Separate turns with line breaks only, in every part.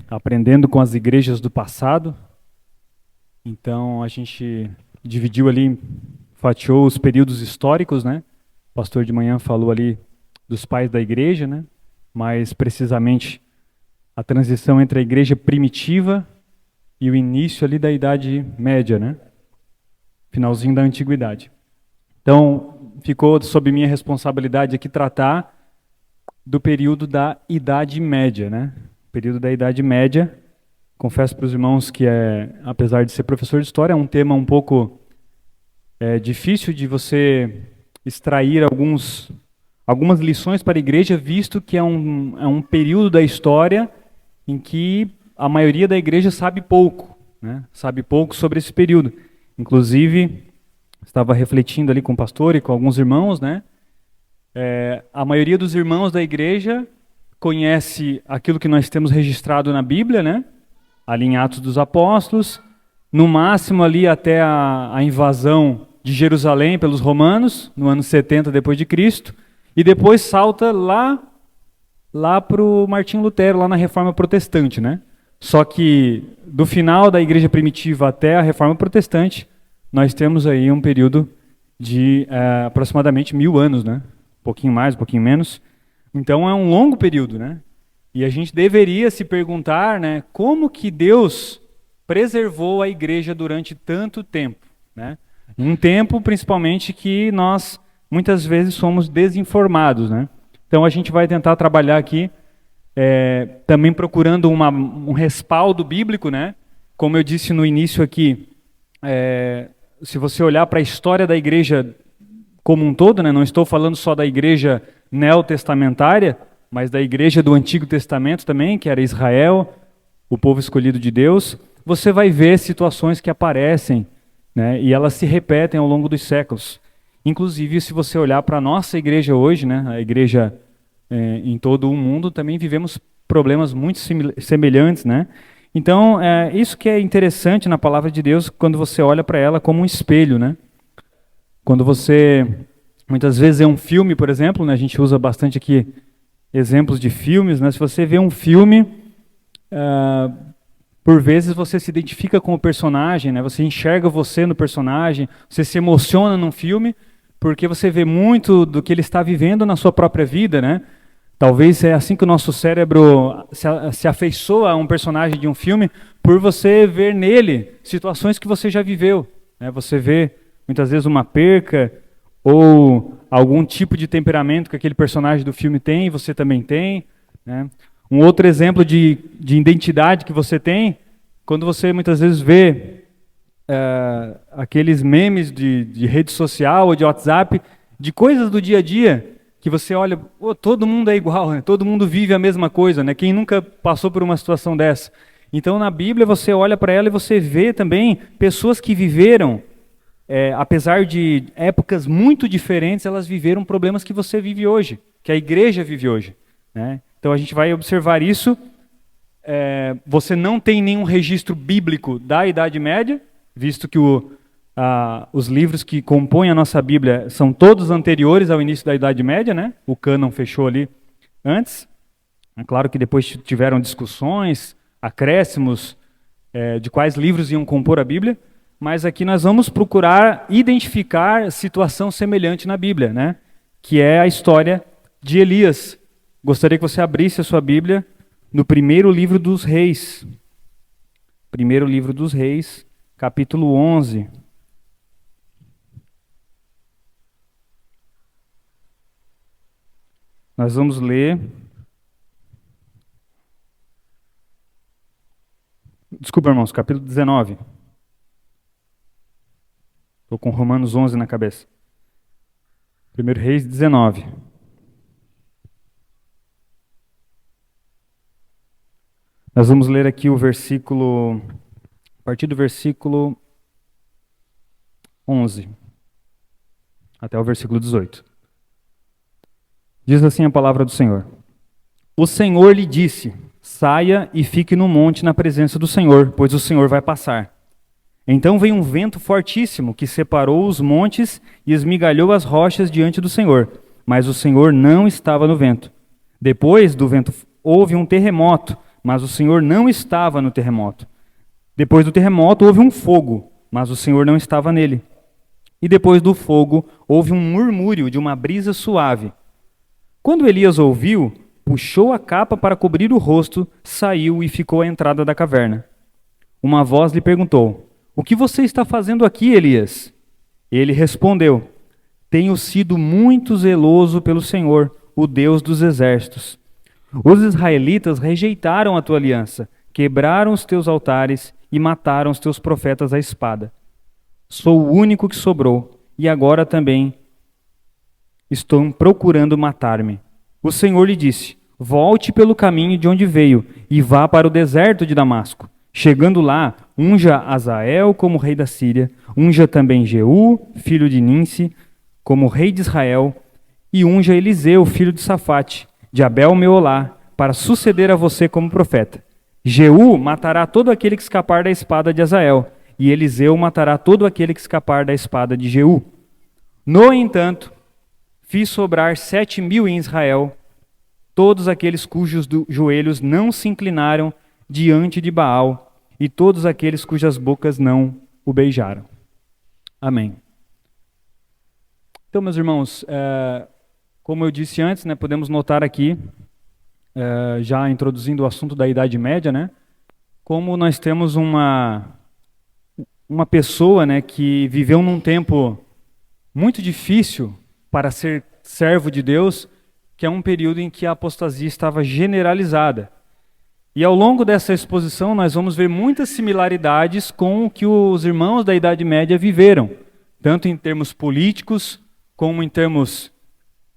aprendendo com as igrejas do passado. Então a gente dividiu ali, fatiou os períodos históricos, né? O pastor de manhã falou ali dos pais da igreja, né? Mais precisamente a transição entre a igreja primitiva e o início ali da Idade Média, né? Finalzinho da Antiguidade. Então ficou sob minha responsabilidade aqui tratar do período da Idade Média, né? O período da Idade Média. Confesso para os irmãos que, apesar de ser professor de história, é um tema um pouco difícil de você extrair algumas lições para a igreja, visto que é um período da história em que a maioria da igreja sabe pouco, né? Sabe pouco sobre esse período. Inclusive, estava refletindo ali com o pastor e com alguns irmãos, né? A maioria dos irmãos da igreja conhece aquilo que nós temos registrado na Bíblia, né? Ali em Atos dos Apóstolos, no máximo ali até a invasão de Jerusalém pelos romanos, no ano 70 depois de Cristo, e depois salta lá para o Martinho Lutero, lá na Reforma Protestante, né? Só que do final da Igreja Primitiva até a Reforma Protestante, nós temos aí um período de aproximadamente 1000 anos, né? Um pouquinho mais, um pouquinho menos. Então é um longo período, né? E a gente deveria se perguntar, né, como que Deus preservou a igreja durante tanto tempo, né? Um tempo, principalmente, que nós muitas vezes somos desinformados, né? Então a gente vai tentar trabalhar aqui também procurando um respaldo bíblico, né? Como eu disse no início aqui, se você olhar para a história da igreja como um todo, né? Não estou falando só da igreja neotestamentária, mas da igreja do Antigo Testamento também, que era Israel, o povo escolhido de Deus, você vai ver situações que aparecem, né, e elas se repetem ao longo dos séculos. Inclusive, se você olhar para a nossa igreja hoje, né, a igreja em todo o mundo, também vivemos problemas muito semelhantes, né? Então, isso que é interessante na palavra de Deus, quando você olha para ela como um espelho, né? Quando você, muitas vezes, é um filme, por exemplo, né, a gente usa bastante aqui exemplos de filmes, né? Se você vê um filme, por vezes você se identifica com o personagem, né? Você enxerga você no personagem, você se emociona num filme, porque você vê muito do que ele está vivendo na sua própria vida, né? Talvez é assim que o nosso cérebro se afeiçoa a um personagem de um filme, por você ver nele situações que você já viveu, né? Você vê muitas vezes uma perca, ou algum tipo de temperamento que aquele personagem do filme tem, e você também tem, né? Um outro exemplo de identidade que você tem, quando você muitas vezes vê aqueles memes de rede social ou de WhatsApp, de coisas do dia a dia, que você olha, todo mundo é igual, né? Todo mundo vive a mesma coisa, né? Quem nunca passou por uma situação dessa? Então na Bíblia você olha para ela e você vê também pessoas que viveram, apesar de épocas muito diferentes, elas viveram problemas que você vive hoje, que a igreja vive hoje, né? Então a gente vai observar isso. Você não tem nenhum registro bíblico da Idade Média, visto que os livros que compõem a nossa Bíblia são todos anteriores ao início da Idade Média, né? O cânon fechou ali antes. É claro que depois tiveram discussões, acréscimos de quais livros iam compor a Bíblia. Mas aqui nós vamos procurar identificar situação semelhante na Bíblia, né? Que é a história de Elias. Gostaria que você abrisse a sua Bíblia no primeiro livro dos Reis. Primeiro livro dos Reis, capítulo 11. Nós vamos ler... Desculpa, irmãos, capítulo 19. Estou com Romanos 11 na cabeça. 1 Reis 19. Nós vamos ler aqui o versículo, a partir do versículo 11, até o versículo 18. Diz assim a palavra do Senhor. O Senhor lhe disse, saia e fique no monte na presença do Senhor, pois o Senhor vai passar. Então veio um vento fortíssimo que separou os montes e esmigalhou as rochas diante do Senhor, mas o Senhor não estava no vento. Depois do vento houve um terremoto, mas o Senhor não estava no terremoto. Depois do terremoto houve um fogo, mas o Senhor não estava nele. E depois do fogo houve um murmúrio de uma brisa suave. Quando Elias ouviu, puxou a capa para cobrir o rosto, saiu e ficou à entrada da caverna. Uma voz lhe perguntou: "O que você está fazendo aqui, Elias?" Ele respondeu: "Tenho sido muito zeloso pelo Senhor, o Deus dos exércitos. Os israelitas rejeitaram a tua aliança, quebraram os teus altares e mataram os teus profetas à espada. Sou o único que sobrou, e agora também estão procurando matar-me." O Senhor lhe disse: "Volte pelo caminho de onde veio e vá para o deserto de Damasco. Chegando lá, unja Azael como rei da Síria, unja também Jeú, filho de Ninsi, como rei de Israel, e unja Eliseu, filho de Safate, de Abel-Meolá, para suceder a você como profeta. Jeú matará todo aquele que escapar da espada de Azael, e Eliseu matará todo aquele que escapar da espada de Jeú. No entanto, fiz sobrar 7.000 em Israel, todos aqueles cujos joelhos não se inclinaram diante de Baal, e todos aqueles cujas bocas não o beijaram." Amém. Então, meus irmãos, como eu disse antes, né, podemos notar aqui, já introduzindo o assunto da Idade Média, né, como nós temos uma pessoa, né, que viveu num tempo muito difícil para ser servo de Deus, que é um período em que a apostasia estava generalizada. E ao longo dessa exposição nós vamos ver muitas similaridades com o que os irmãos da Idade Média viveram, tanto em termos políticos como em termos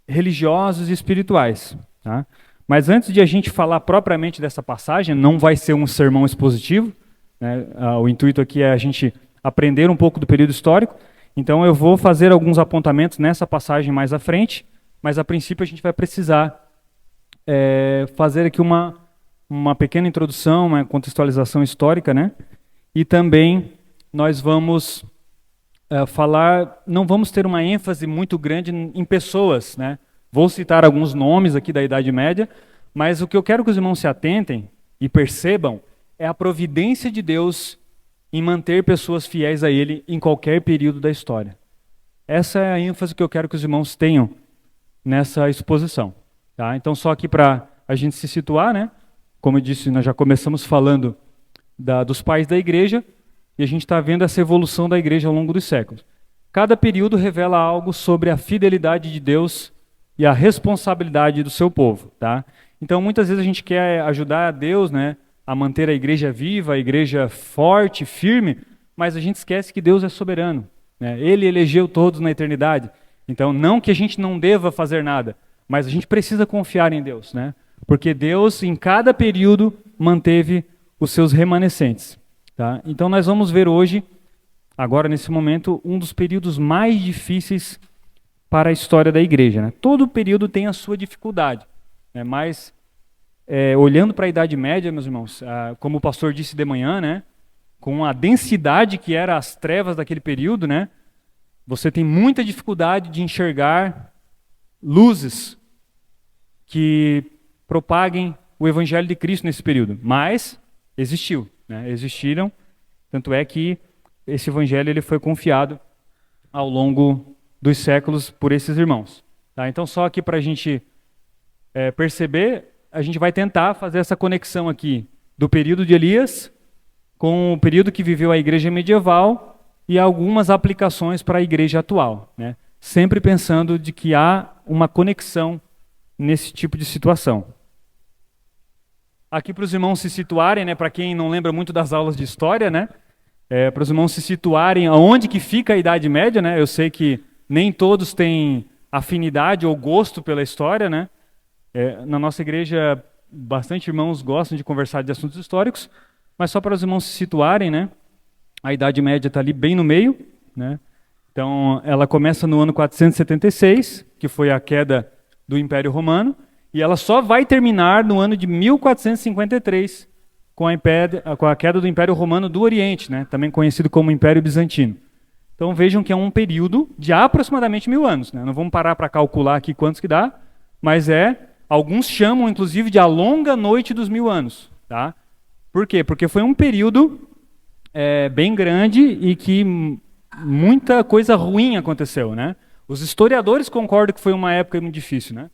religiosos e espirituais. Tá? Mas antes de a gente falar propriamente dessa passagem, não vai ser um sermão expositivo, né? O intuito aqui é a gente aprender um pouco do período histórico, então eu vou fazer alguns apontamentos nessa passagem mais à frente, mas a princípio a gente vai precisar fazer aqui uma pequena introdução, uma contextualização histórica, né? E também nós vamos não vamos ter uma ênfase muito grande em pessoas, né? Vou citar alguns nomes aqui da Idade Média, mas o que eu quero que os irmãos se atentem e percebam é a providência de Deus em manter pessoas fiéis a Ele em qualquer período da história. Essa é a ênfase que eu quero que os irmãos tenham nessa exposição. Tá? Então, só aqui para a gente se situar, né? Como eu disse, nós já começamos falando dos pais da igreja, e a gente está vendo essa evolução da igreja ao longo dos séculos. Cada período revela algo sobre a fidelidade de Deus e a responsabilidade do seu povo. Tá? Então, muitas vezes a gente quer ajudar a Deus, né, a manter a igreja viva, a igreja forte, firme, mas a gente esquece que Deus é soberano. Né? Ele elegeu todos na eternidade. Então, não que a gente não deva fazer nada, mas a gente precisa confiar em Deus, né? Porque Deus, em cada período, manteve os seus remanescentes. Tá? Então, nós vamos ver hoje, agora nesse momento, um dos períodos mais difíceis para a história da igreja. Né? Todo período tem a sua dificuldade, né? Mas, olhando para a Idade Média, meus irmãos, como o pastor disse de manhã, né? Com a densidade que eram as trevas daquele período, né? Você tem muita dificuldade de enxergar luzes que propaguem o Evangelho de Cristo nesse período. Mas existiu, né? Existiram, tanto é que esse Evangelho ele foi confiado ao longo dos séculos por esses irmãos. Tá? Então, só aqui para a gente perceber, a gente vai tentar fazer essa conexão aqui do período de Elias com o período que viveu a igreja medieval e algumas aplicações para a igreja atual, né? Sempre pensando de que há uma conexão nesse tipo de situação. Aqui para os irmãos se situarem, né, para quem não lembra muito das aulas de história, né, para os irmãos se situarem aonde que fica a Idade Média, né? Eu sei que nem todos têm afinidade ou gosto pela história, né? Na nossa igreja, bastante irmãos gostam de conversar de assuntos históricos, mas só para os irmãos se situarem, né? A Idade Média está ali bem no meio, né? Então, ela começa no ano 476, que foi a queda do Império Romano, e ela só vai terminar no ano de 1453, com a queda do Império Romano do Oriente, né? Também conhecido como Império Bizantino. Então, vejam que é um período de aproximadamente 1000 anos, né? Não vamos parar para calcular aqui quantos que dá, mas alguns chamam, inclusive, de a longa noite dos 1000 anos. tá? Por quê? Porque foi um período bem grande e que muita coisa ruim aconteceu, né? Os historiadores concordam que foi uma época muito difícil, né?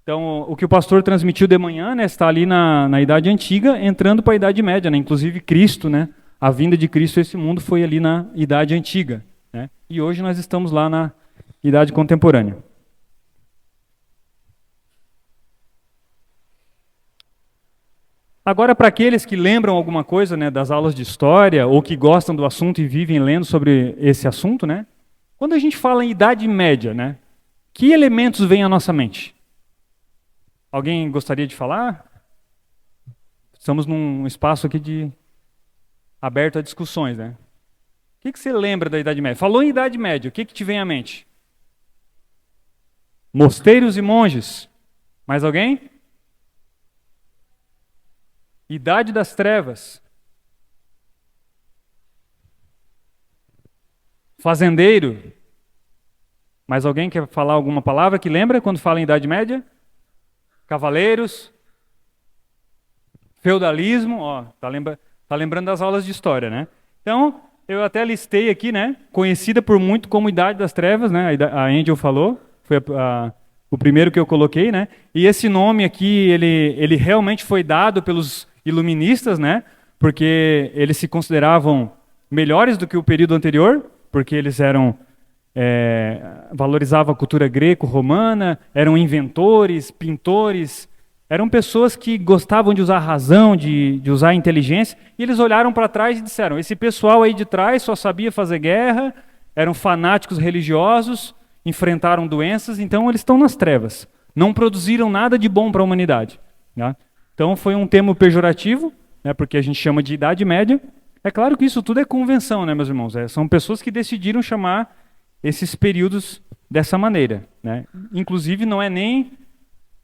Então, o que o pastor transmitiu de manhã, né, está ali na Idade Antiga, entrando para a Idade Média, né? Inclusive Cristo, né? A vinda de Cristo a esse mundo foi ali na Idade Antiga, né? E hoje nós estamos lá na Idade Contemporânea. Agora, para aqueles que lembram alguma coisa, né, das aulas de história, ou que gostam do assunto e vivem lendo sobre esse assunto, né? Quando a gente fala em Idade Média, né? Que elementos vêm à nossa mente? Alguém gostaria de falar? Estamos num espaço aqui aberto a discussões, né? O que você lembra da Idade Média? Falou em Idade Média, o que te vem à mente? Mosteiros e monges. Mais alguém? Idade das Trevas. Fazendeiro. Mais alguém quer falar alguma palavra que lembra quando fala em Idade Média? Cavaleiros. Feudalismo. Ó, tá lembrando das aulas de história, né? Então, eu até listei aqui, né? Conhecida por muito como Idade das Trevas, né? A Angel falou. Foi o primeiro que eu coloquei, né? E esse nome aqui, ele realmente foi dado pelos iluministas, né? Porque eles se consideravam melhores do que o período anterior, porque eles valorizavam a cultura greco-romana, eram inventores, pintores, eram pessoas que gostavam de usar a razão, de usar a inteligência, e eles olharam para trás e disseram, esse pessoal aí de trás só sabia fazer guerra, eram fanáticos religiosos, enfrentaram doenças, então eles estão nas trevas, não produziram nada de bom para a humanidade, né? Então foi um termo pejorativo, né, porque a gente chama de Idade Média. É claro que isso tudo é convenção, né, meus irmãos? São pessoas que decidiram chamar esses períodos dessa maneira, né? Inclusive não é nem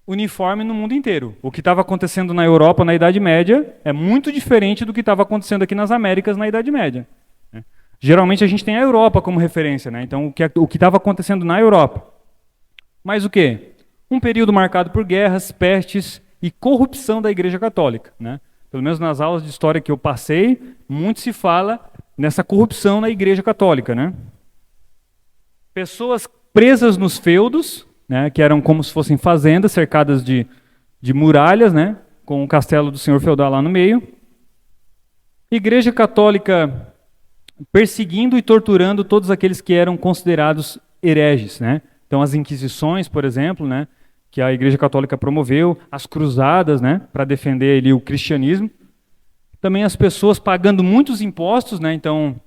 uniforme no mundo inteiro. O que estava acontecendo na Europa na Idade Média é muito diferente do que estava acontecendo aqui nas Américas na Idade Média, né? Geralmente a gente tem a Europa como referência, né? Então o que estava acontecendo na Europa. Mas o quê? Um período marcado por guerras, pestes e corrupção da Igreja Católica, né? Pelo menos nas aulas de história que eu passei, muito se fala nessa corrupção na Igreja Católica, né? Pessoas presas nos feudos, né, que eram como se fossem fazendas cercadas de muralhas, né, com o castelo do senhor feudal lá no meio. Igreja Católica perseguindo e torturando todos aqueles que eram considerados hereges, né? Então as inquisições, por exemplo, né, que a Igreja Católica promoveu, as cruzadas, né, para defender ali o cristianismo. Também as pessoas pagando muitos impostos, né? Então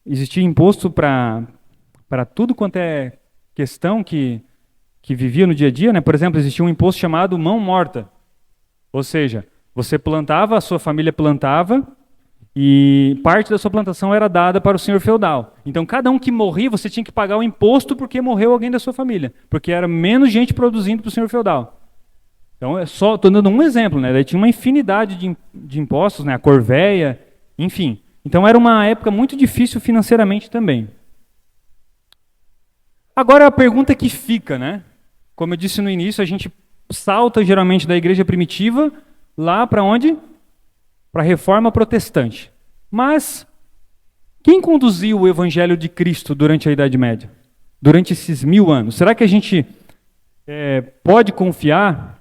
existia imposto para tudo quanto é questão que vivia no dia a dia, né? Por exemplo, existia um imposto chamado mão morta. Ou seja, você plantava, a sua família plantava, e parte da sua plantação era dada para o senhor feudal. Então, cada um que morria, você tinha que pagar o imposto porque morreu alguém da sua família, porque era menos gente produzindo para o senhor feudal. Então, estou dando um exemplo, né? Daí tinha uma infinidade de impostos, né? A corvéia, enfim. Então, era uma época muito difícil financeiramente também. Agora, a pergunta que fica, né? Como eu disse no início, a gente salta geralmente da igreja primitiva lá para onde? Para a reforma protestante. Mas quem conduziu o evangelho de Cristo durante a Idade Média? Durante esses 1000 anos? Será que a gente pode confiar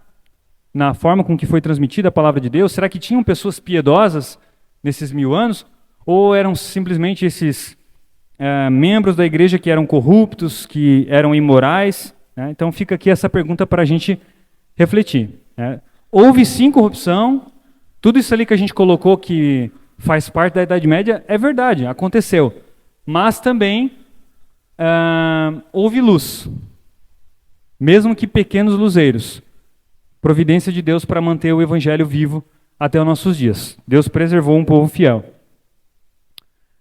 na forma com que foi transmitida a palavra de Deus? Será que tinham pessoas piedosas nesses 1000 anos? Ou eram simplesmente esses membros da igreja que eram corruptos, que eram imorais, né? Então fica aqui essa pergunta para a gente refletir, né? Houve sim corrupção, tudo isso ali que a gente colocou que faz parte da Idade Média é verdade, aconteceu, mas também houve luz, mesmo que pequenos luzeiros, providência de Deus para manter o evangelho vivo até os nossos dias. Deus preservou um povo fiel.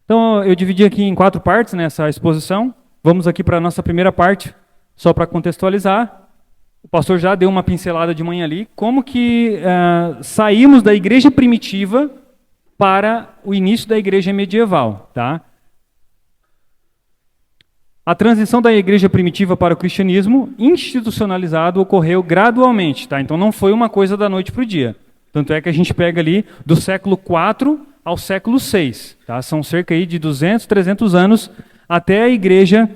Então, eu dividi aqui em 4 partes nessa exposição. Vamos aqui para a nossa primeira parte, só para contextualizar. O pastor já deu uma pincelada de manhã ali, como que saímos da igreja primitiva para o início da igreja medieval, tá? A transição da igreja primitiva para o cristianismo institucionalizado ocorreu gradualmente, tá? Então não foi uma coisa da noite para o dia. Tanto é que a gente pega ali do século IV ao século VI. Tá? São cerca aí de 200, 300 anos até a igreja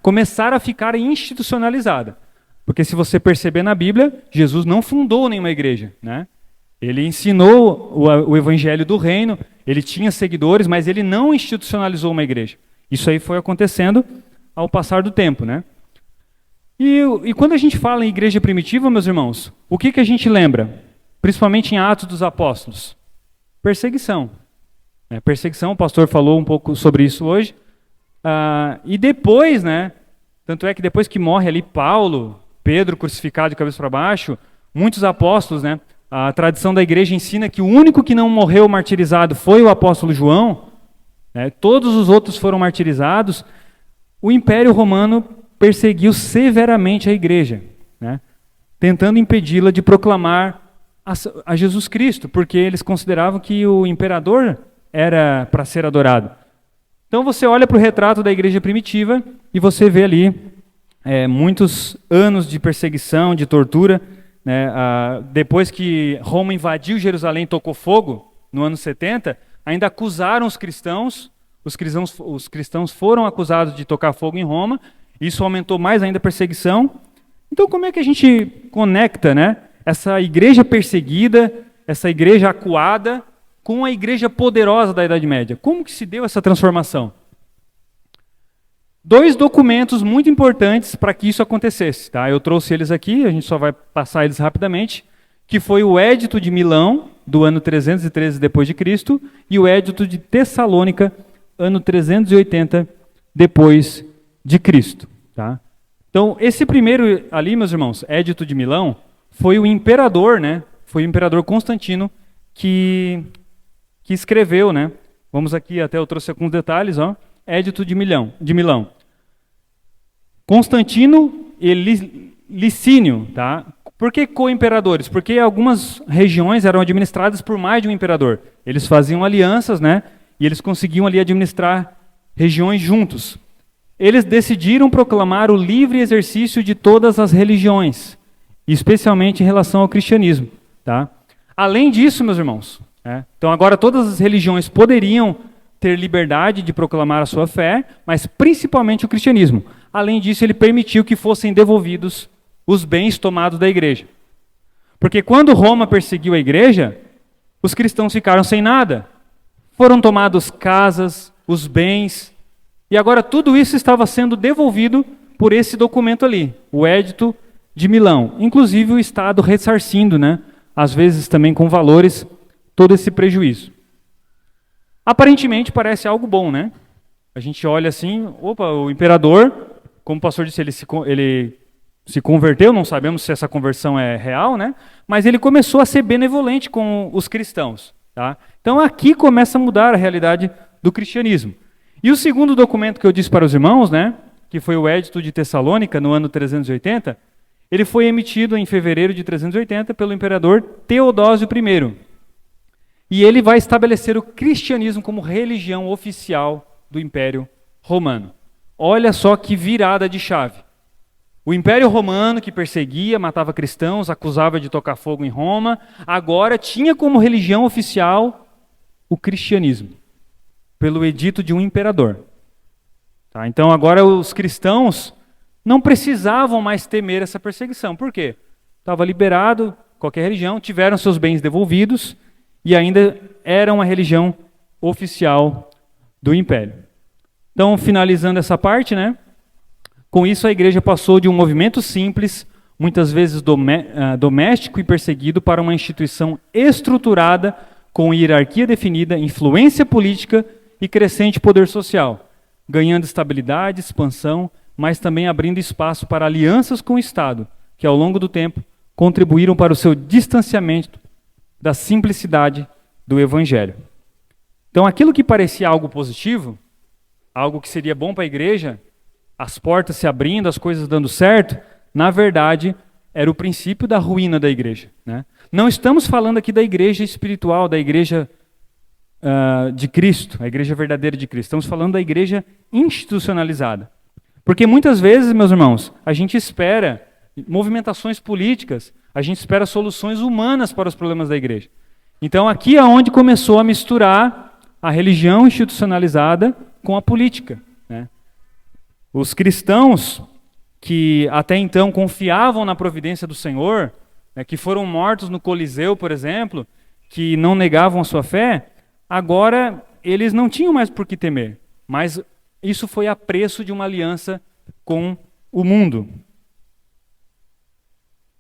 começar a ficar institucionalizada. Porque se você perceber na Bíblia, Jesus não fundou nenhuma igreja, né? Ele ensinou o evangelho do reino, ele tinha seguidores, mas ele não institucionalizou uma igreja. Isso aí foi acontecendo ao passar do tempo, né? E quando a gente fala em igreja primitiva, meus irmãos, o que a gente lembra? Principalmente em Atos dos Apóstolos. Perseguição. Perseguição, o pastor falou um pouco sobre isso hoje. E depois, né? Tanto é que depois que morre ali Paulo, Pedro crucificado de cabeça para baixo, muitos apóstolos, né? A tradição da igreja ensina que o único que não morreu martirizado foi o apóstolo João, né? Todos os outros foram martirizados. O Império Romano perseguiu severamente a igreja, né? Tentando impedi-la de proclamar a Jesus Cristo, porque eles consideravam que o imperador era para ser adorado. Então você olha para o retrato da igreja primitiva e você vê ali muitos anos de perseguição, de tortura, né? Depois que Roma invadiu Jerusalém e tocou fogo, no ano 70, ainda acusaram os cristãos. Os cristãos foram acusados de tocar fogo em Roma. Isso aumentou mais ainda a perseguição. Então como é que a gente conecta, né, essa igreja perseguida, essa igreja acuada, com a igreja poderosa da Idade Média? Como que se deu essa transformação? 2 documentos muito importantes para que isso acontecesse. Tá? Eu trouxe eles aqui, a gente só vai passar eles rapidamente, que foi o Édito de Milão, do ano 313 depois de Cristo, e o Édito de Tessalônica, ano 380 depois de Cristo. Tá? Então, esse primeiro ali, meus irmãos, Édito de Milão, foi o imperador, né? Foi o imperador Constantino que escreveu, né? Vamos aqui, até eu trouxe alguns detalhes, ó. Édito de Milão. Constantino e Licínio, tá? Por que co-imperadores? Porque algumas regiões eram administradas por mais de um imperador. Eles faziam alianças, né? E eles conseguiam ali administrar regiões juntos. Eles decidiram proclamar o livre exercício de todas as religiões, especialmente em relação ao cristianismo, tá? Além disso, meus irmãos, então agora todas as religiões poderiam ter liberdade de proclamar a sua fé, mas principalmente o cristianismo. Além disso, ele permitiu que fossem devolvidos os bens tomados da igreja. Porque quando Roma perseguiu a igreja, os cristãos ficaram sem nada. Foram tomados casas, os bens, e agora tudo isso estava sendo devolvido por esse documento ali, o Édito de Milão. Inclusive o Estado ressarcindo, né, às vezes também com valores, todo esse prejuízo. Aparentemente parece algo bom, né? A gente olha assim, opa, o imperador, como o pastor disse, ele se converteu, não sabemos se essa conversão é real, né? Mas ele começou a ser benevolente com os cristãos. Tá? Então aqui começa a mudar a realidade do cristianismo. E o segundo documento que eu disse para os irmãos, né, que foi o Édito de Tessalônica, no ano 380, ele foi emitido em fevereiro de 380 pelo imperador Teodósio I. E ele vai estabelecer o cristianismo como religião oficial do Império Romano. Olha só que virada de chave. O Império Romano, que perseguia, matava cristãos, acusava de tocar fogo em Roma, agora tinha como religião oficial o cristianismo, pelo edito de um imperador. Tá? Então agora os cristãos não precisavam mais temer essa perseguição. Por quê? Estava liberado, qualquer religião, tiveram seus bens devolvidos e ainda era uma religião oficial do Império. Então, finalizando essa parte, né? Com isso, a igreja passou de um movimento simples, muitas vezes doméstico e perseguido, para uma instituição estruturada, com hierarquia definida, influência política e crescente poder social, ganhando estabilidade, expansão, mas também abrindo espaço para alianças com o Estado, que ao longo do tempo contribuíram para o seu distanciamento da simplicidade do Evangelho. Então, aquilo que parecia algo positivo, algo que seria bom para a igreja, as portas se abrindo, as coisas dando certo, na verdade, era o princípio da ruína da igreja. Né? Não estamos falando aqui da igreja espiritual, da igreja de Cristo, a igreja verdadeira de Cristo. Estamos falando da igreja institucionalizada. Porque muitas vezes, meus irmãos, a gente espera movimentações políticas, A gente espera soluções humanas para os problemas da igreja. Então aqui é onde começou a misturar a religião institucionalizada com a política, né? Os cristãos que até então confiavam na providência do Senhor, né, que foram mortos no Coliseu, por exemplo, que não negavam a sua fé, agora eles não tinham mais por que temer. Mas isso foi a preço de uma aliança com o mundo.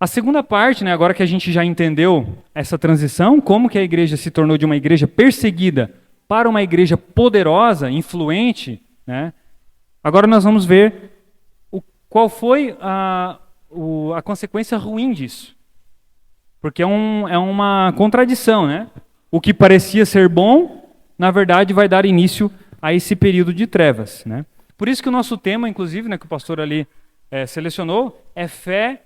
A segunda parte, né, agora que a gente já entendeu essa transição, como que a igreja se tornou de uma igreja perseguida para uma igreja poderosa, influente, né, agora nós vamos ver qual foi a consequência ruim disso. Porque é uma contradição, né? O que parecia ser bom, na verdade, vai dar início a esse período de trevas, né? Por isso que o nosso tema, inclusive, né, que o pastor ali selecionou, é fé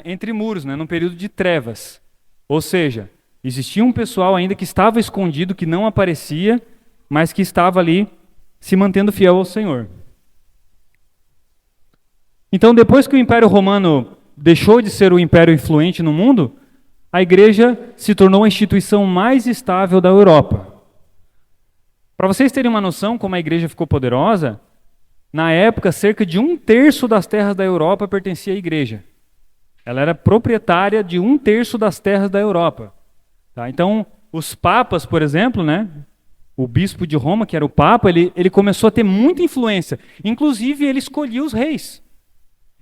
entre muros, né, num período de trevas. Ou seja, existia um pessoal ainda que estava escondido, que não aparecia, mas que estava ali se mantendo fiel ao Senhor. Então, depois que o Império Romano deixou de ser o império influente no mundo, a igreja se tornou a instituição mais estável da Europa. Para vocês terem uma noção como a igreja ficou poderosa, na época, cerca de 1/3 das terras da Europa pertencia à igreja. Ela era proprietária de 1/3 das terras da Europa. Tá? Então, os papas, por exemplo, né, o bispo de Roma, que era o papa, ele começou a ter muita influência. Inclusive, ele escolhia os reis.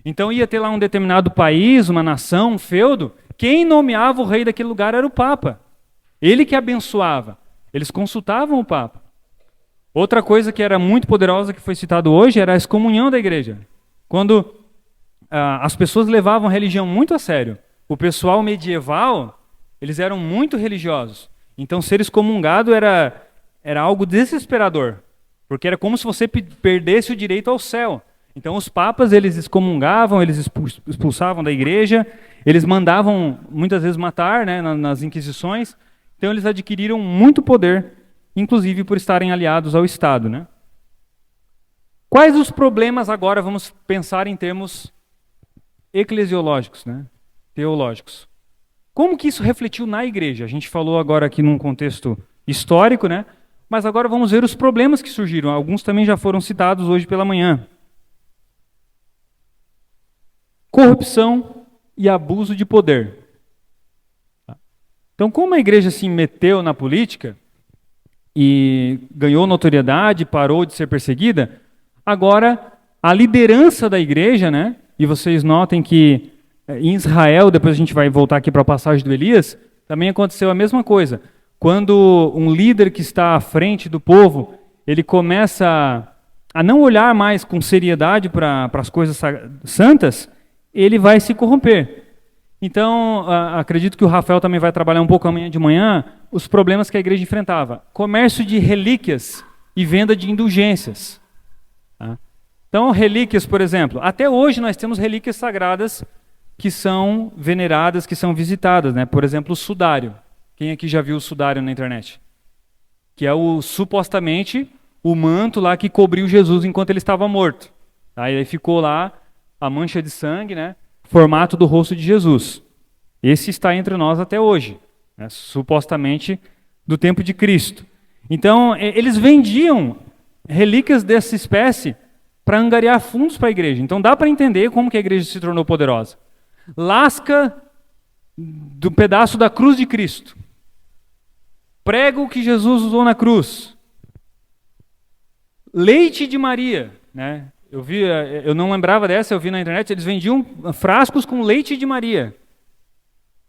Então ia ter lá um determinado país, uma nação, um feudo, quem nomeava o rei daquele lugar era o Papa. Ele que abençoava. Eles consultavam o Papa. Outra coisa que era muito poderosa, que foi citado hoje, era a excomunhão da igreja. Quando as pessoas levavam a religião muito a sério. O pessoal medieval, eles eram muito religiosos. Então ser excomungado era algo desesperador. Porque era como se você perdesse o direito ao céu. Então os papas, eles excomungavam, eles expulsavam da igreja, eles mandavam muitas vezes matar, né, nas inquisições. Então eles adquiriram muito poder, inclusive por estarem aliados ao Estado, né? Quais os problemas agora, vamos pensar em termos eclesiológicos, né, teológicos. Como que isso refletiu na igreja? A gente falou agora aqui num contexto histórico, né? Mas agora vamos ver os problemas que surgiram. Alguns também já foram citados hoje pela manhã. Corrupção e abuso de poder. Então, como a igreja se meteu na política e ganhou notoriedade, parou de ser perseguida, agora a liderança da igreja, né? E vocês notem que em Israel, depois a gente vai voltar aqui para a passagem do Elias, também aconteceu a mesma coisa. Quando um líder que está à frente do povo, ele começa a não olhar mais com seriedade para as coisas santas, ele vai se corromper. Então, acredito que o Rafael também vai trabalhar um pouco amanhã de manhã, os problemas que a igreja enfrentava. Comércio de relíquias e venda de indulgências. Tá? Então, relíquias, por exemplo, até hoje nós temos relíquias sagradas que são veneradas, que são visitadas, né? Por exemplo, o sudário. Quem aqui já viu o sudário na internet? Que é supostamente o manto lá que cobriu Jesus enquanto ele estava morto. Aí ficou lá a mancha de sangue, né? Formato do rosto de Jesus. Esse está entre nós até hoje, né? Supostamente do tempo de Cristo. Então, eles vendiam relíquias dessa espécie para angariar fundos para a igreja. Então, dá para entender como que a igreja se tornou poderosa. Lasca do pedaço da cruz de Cristo. Prego que Jesus usou na cruz. Leite de Maria, né? Eu não lembrava dessa, eu vi na internet, eles vendiam frascos com leite de Maria.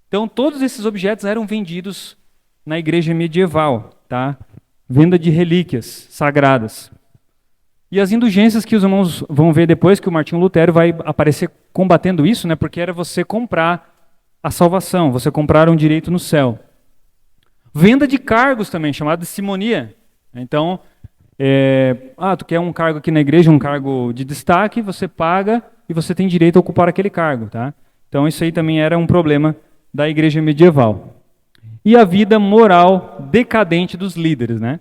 Então, todos esses objetos eram vendidos na igreja medieval, tá? Venda de relíquias sagradas. E as indulgências que os irmãos vão ver depois, que o Martinho Lutero vai aparecer combatendo isso, né? Porque era você comprar a salvação, você comprar um direito no céu. Venda de cargos também, chamada de simonia. Então, tu quer um cargo aqui na igreja, um cargo de destaque, você paga e você tem direito a ocupar aquele cargo, tá? Então isso aí também era um problema da igreja medieval. E a vida moral decadente dos líderes, né?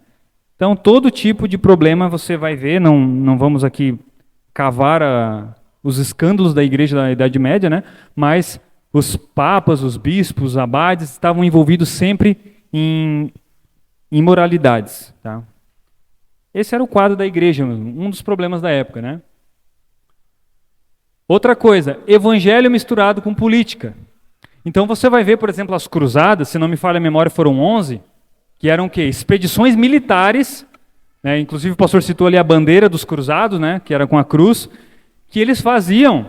Então todo tipo de problema você vai ver, não vamos aqui cavar os escândalos da igreja da Idade Média, né? Mas os papas, os bispos, os abades estavam envolvidos sempre em imoralidades. Tá? Esse era o quadro da igreja, um dos problemas da época, né? Outra coisa, evangelho misturado com política. Então você vai ver, por exemplo, as cruzadas, se não me falha a memória, foram 11, que eram o quê? Expedições militares, né? Inclusive o pastor citou ali a bandeira dos cruzados, né? Que era com a cruz, que eles faziam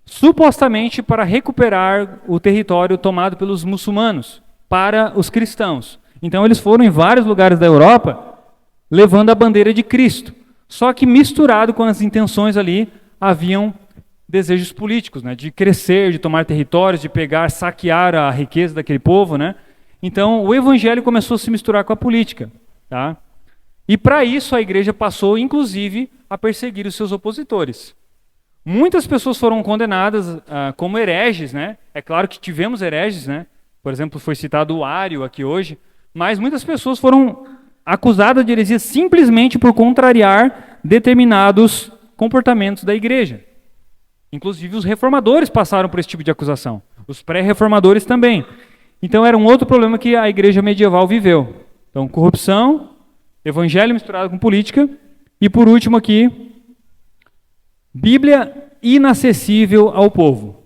supostamente para recuperar o território tomado pelos muçulmanos, para os cristãos. Então eles foram em vários lugares da Europa, levando a bandeira de Cristo. Só que misturado com as intenções ali, haviam desejos políticos, né? De crescer, de tomar territórios, de pegar, saquear a riqueza daquele povo, né? Então o evangelho começou a se misturar com a política. Tá? E para isso a igreja passou, inclusive, a perseguir os seus opositores. Muitas pessoas foram condenadas como hereges, né? É claro que tivemos hereges, né? Por exemplo, foi citado o Ário aqui hoje, mas muitas pessoas foram acusadas de heresia simplesmente por contrariar determinados comportamentos da igreja. Inclusive os reformadores passaram por esse tipo de acusação, os pré-reformadores também. Então era um outro problema que a igreja medieval viveu. Então corrupção, evangelho misturado com política e por último aqui, Bíblia inacessível ao povo.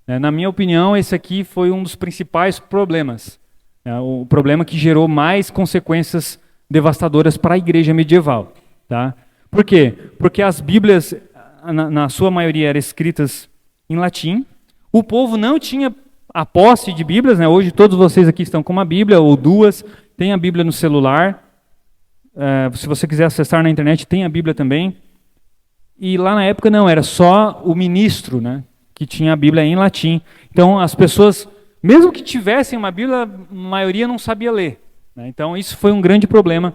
Na minha opinião, esse aqui foi um dos principais problemas. O problema que gerou mais consequências devastadoras para a igreja medieval. Tá? Por quê? Porque as Bíblias, na sua maioria, eram escritas em latim. O povo não tinha a posse de Bíblias. Né? Hoje todos vocês aqui estão com uma Bíblia ou duas. Tem a Bíblia no celular. Se você quiser acessar na internet, tem a Bíblia também. E lá na época não, era só o ministro, né, que tinha a Bíblia em latim. Então as pessoas, mesmo que tivessem uma Bíblia, a maioria não sabia ler. Né? Então isso foi um grande problema.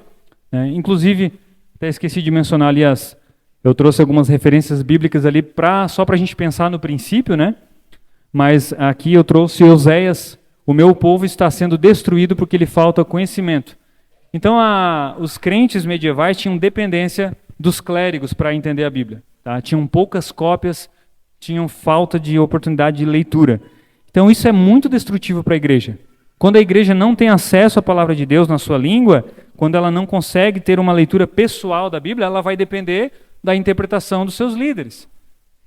Né? Inclusive, até esqueci de mencionar ali, eu trouxe algumas referências bíblicas ali só para a gente pensar no princípio, né? Mas aqui eu trouxe Oséias, o meu povo está sendo destruído porque lhe falta conhecimento. Então os crentes medievais tinham dependência dos clérigos para entender a Bíblia. Tá? Tinham poucas cópias, tinham falta de oportunidade de leitura. Então isso é muito destrutivo para a igreja. Quando a igreja não tem acesso à palavra de Deus na sua língua, quando ela não consegue ter uma leitura pessoal da Bíblia, ela vai depender da interpretação dos seus líderes.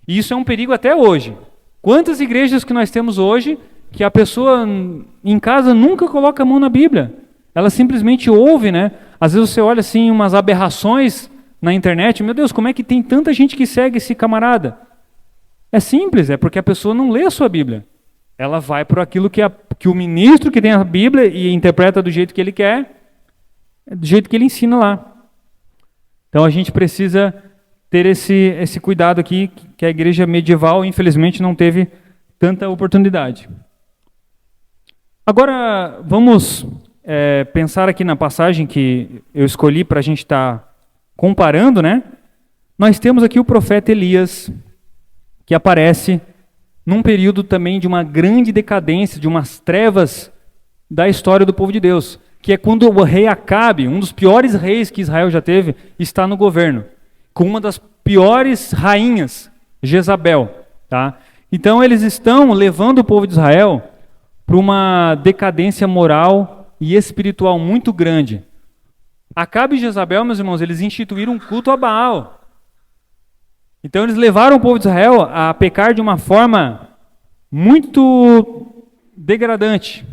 E isso é um perigo até hoje. Quantas igrejas que nós temos hoje que a pessoa em casa nunca coloca a mão na Bíblia? Ela simplesmente ouve, né? Às vezes você olha assim umas aberrações na internet, meu Deus, como é que tem tanta gente que segue esse camarada? É simples, é porque a pessoa não lê a sua Bíblia. Ela vai por aquilo que o ministro que tem a Bíblia e interpreta do jeito que ele quer, do jeito que ele ensina lá. Então a gente precisa ter esse cuidado aqui, que a igreja medieval, infelizmente, não teve tanta oportunidade. Agora, vamos pensar aqui na passagem que eu escolhi para a gente estar comparando, né? Nós temos aqui o profeta Elias, que aparece num período também de uma grande decadência, de umas trevas da história do povo de Deus, que é quando o rei Acabe, um dos piores reis que Israel já teve, está no governo, com uma das piores rainhas, Jezabel. Tá? Então eles estão levando o povo de Israel para uma decadência moral e espiritual muito grande. Acabe e Jezabel, meus irmãos, eles instituíram um culto a Baal. Então eles levaram o povo de Israel a pecar de uma forma muito degradante.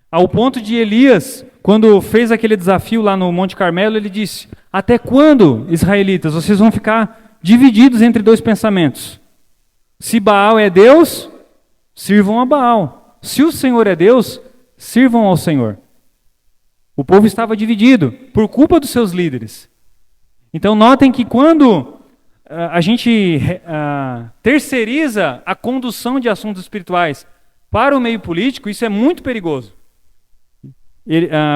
Ao ponto de Elias, quando fez aquele desafio lá no Monte Carmelo, ele disse: até quando, israelitas, vocês vão ficar divididos entre dois pensamentos? Se Baal é Deus, sirvam a Baal. Se o Senhor é Deus, sirvam ao Senhor. O povo estava dividido por culpa dos seus líderes. Então notem que quando a gente terceiriza a condução de assuntos espirituais para o meio político, isso é muito perigoso.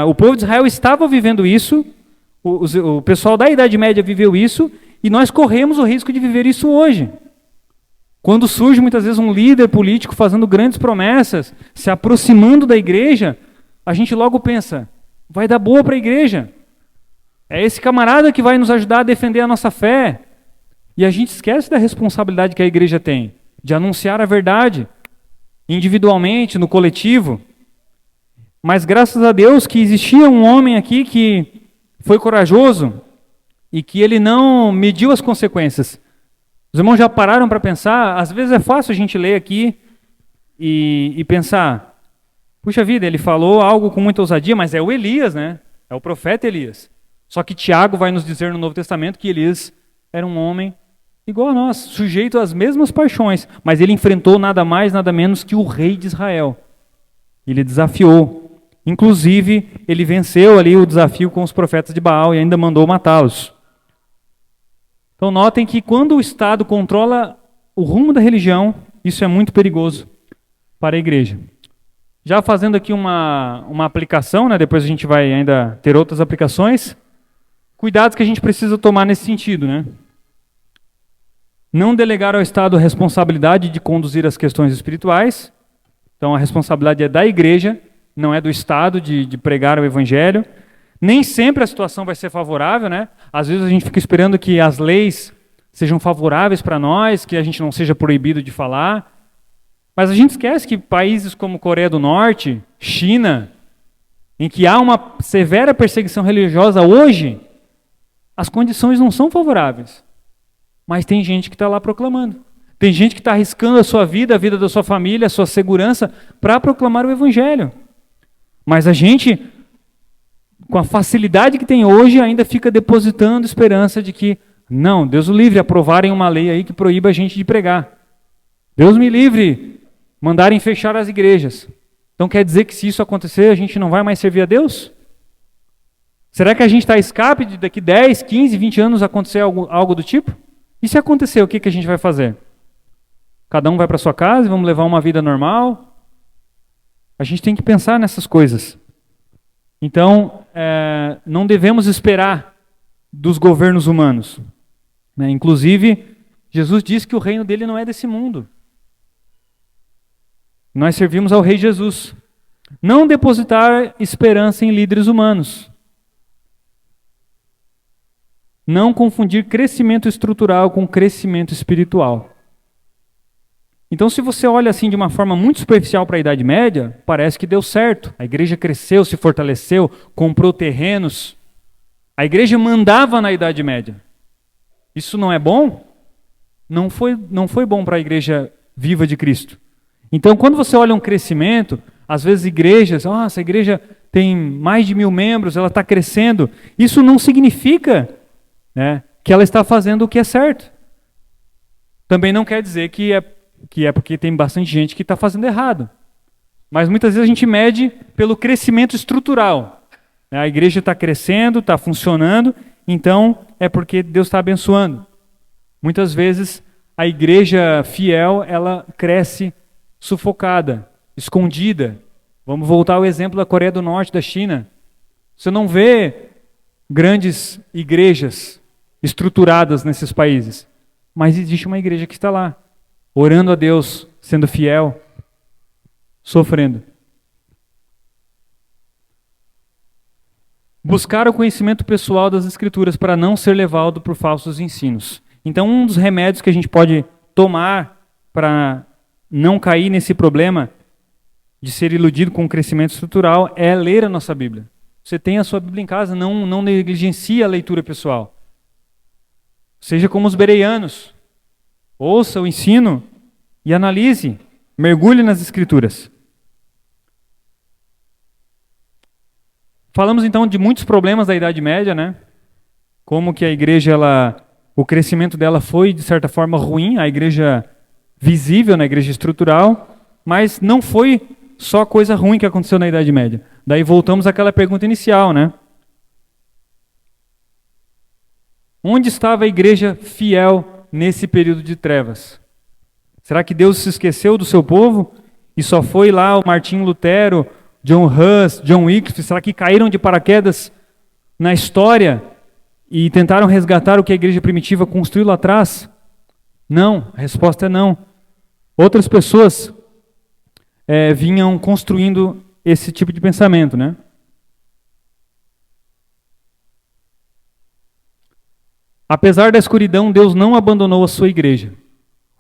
O povo de Israel estava vivendo isso, o pessoal da Idade Média viveu isso, e nós corremos o risco de viver isso hoje. Quando surge muitas vezes um líder político fazendo grandes promessas, se aproximando da igreja, a gente logo pensa: vai dar boa para a igreja. É esse camarada que vai nos ajudar a defender a nossa fé. E a gente esquece da responsabilidade que a igreja tem, de anunciar a verdade. individualmente, no coletivo. Mas graças a Deus que existia um homem aqui que foi corajoso e que ele não mediu as consequências. Os irmãos já pararam para pensar? Às vezes é fácil a gente ler aqui e pensar, puxa vida, ele falou algo com muita ousadia, mas é o Elias, né? É o profeta Elias. Só que Tiago vai nos dizer no Novo Testamento que Elias era um homem igual a nós, sujeito às mesmas paixões, mas ele enfrentou nada mais, nada menos que o rei de Israel. Ele desafiou. Inclusive, ele venceu ali o desafio com os profetas de Baal e ainda mandou matá-los. Então notem que quando o Estado controla o rumo da religião, isso é muito perigoso para a igreja. Já fazendo aqui uma aplicação, né, depois a gente vai ainda ter outras aplicações, cuidados que a gente precisa tomar nesse sentido, né? Não delegar ao Estado a responsabilidade de conduzir as questões espirituais. Então a responsabilidade é da igreja, não é do Estado de pregar o Evangelho. Nem sempre a situação vai ser favorável, né? Às vezes a gente fica esperando que as leis sejam favoráveis para nós, que a gente não seja proibido de falar. Mas a gente esquece que países como Coreia do Norte, China, em que há uma severa perseguição religiosa hoje, as condições não são favoráveis. Mas tem gente que está lá proclamando. Tem gente que está arriscando a sua vida, a vida da sua família, a sua segurança, para proclamar o Evangelho. Mas a gente, com a facilidade que tem hoje, ainda fica depositando esperança de que, não, Deus o livre, aprovarem uma lei aí que proíba a gente de pregar. Deus me livre, mandarem fechar as igrejas. Então quer dizer que se isso acontecer, a gente não vai mais servir a Deus? Será que a gente está a escape de daqui 10, 15, 20 anos acontecer algo do tipo? E se acontecer, o que a gente vai fazer? Cada um vai para sua casa e vamos levar uma vida normal? A gente tem que pensar nessas coisas. Então, não devemos esperar dos governos humanos. Né? Inclusive, Jesus disse que o reino dele não é desse mundo. Nós servimos ao Rei Jesus. Não depositar esperança em líderes humanos. Não confundir crescimento estrutural com crescimento espiritual. Então, se você olha assim de uma forma muito superficial para a Idade Média, parece que deu certo. A igreja cresceu, se fortaleceu, comprou terrenos. A igreja mandava na Idade Média. Isso não é bom? Não foi bom para a igreja viva de Cristo. Então, quando você olha um crescimento, às vezes igrejas, essa igreja tem mais de 1000 membros, ela está crescendo. Isso não significa, né, que ela está fazendo o que é certo. Também não quer dizer que é porque tem bastante gente que está fazendo errado. Mas muitas vezes a gente mede pelo crescimento estrutural. A igreja está crescendo, está funcionando, então é porque Deus está abençoando. Muitas vezes a igreja fiel, ela cresce sufocada, escondida. Vamos voltar ao exemplo da Coreia do Norte, da China. Você não vê grandes igrejas estruturadas nesses países, mas existe uma igreja que está lá, orando a Deus, sendo fiel, sofrendo. Buscar o conhecimento pessoal das Escrituras para não ser levado por falsos ensinos. Então, um dos remédios que a gente pode tomar para não cair nesse problema de ser iludido com o crescimento estrutural é ler a nossa Bíblia. Você tem a sua Bíblia em casa, não negligencie a leitura pessoal. Seja como os bereanos. Ouça o ensino e analise, mergulhe nas Escrituras. Falamos então de muitos problemas da Idade Média, né? Como que a igreja, o crescimento dela foi de certa forma ruim, a igreja visível, na igreja estrutural, mas não foi só coisa ruim que aconteceu na Idade Média. Daí voltamos àquela pergunta inicial, né? Onde estava a igreja fiel nesse período de trevas? Será que Deus se esqueceu do seu povo e só foi lá o Martinho Lutero, John Hus, John Wycliffe? Será que caíram de paraquedas na história e tentaram resgatar o que a igreja primitiva construiu lá atrás? Não, a resposta é não. Outras pessoas vinham construindo esse tipo de pensamento, né? Apesar da escuridão, Deus não abandonou a sua igreja.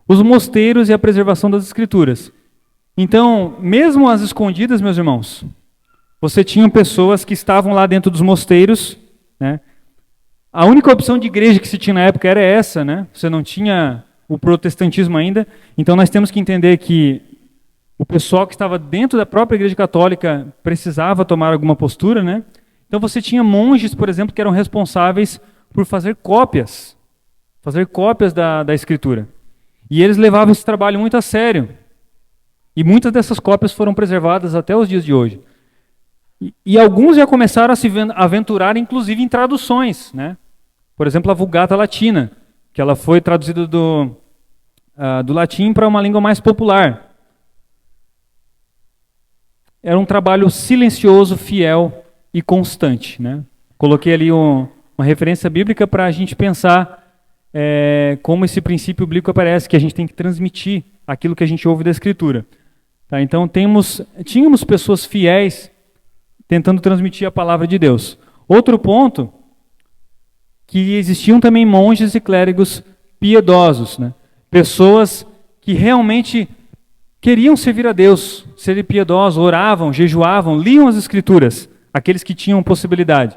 Os mosteiros e a preservação das Escrituras. Então, mesmo às escondidas, meus irmãos, você tinha pessoas que estavam lá dentro dos mosteiros, né? A única opção de igreja que se tinha na época era essa, né? Você não tinha o protestantismo ainda. Então nós temos que entender que o pessoal que estava dentro da própria igreja católica precisava tomar alguma postura, né? Então você tinha monges, por exemplo, que eram responsáveis por fazer cópias da escritura. E eles levavam esse trabalho muito a sério. E muitas dessas cópias foram preservadas até os dias de hoje. E alguns já começaram a se aventurar, inclusive, em traduções, né? Por exemplo, a Vulgata Latina, que ela foi traduzida do latim para uma língua mais popular. Era um trabalho silencioso, fiel e constante, né? Coloquei ali uma referência bíblica para a gente pensar como esse princípio bíblico aparece, que a gente tem que transmitir aquilo que a gente ouve da Escritura. Tá? Então, tínhamos pessoas fiéis tentando transmitir a palavra de Deus. Outro ponto, que existiam também monges e clérigos piedosos, né? Pessoas que realmente queriam servir a Deus, serem piedosos, oravam, jejuavam, liam as Escrituras, aqueles que tinham possibilidade.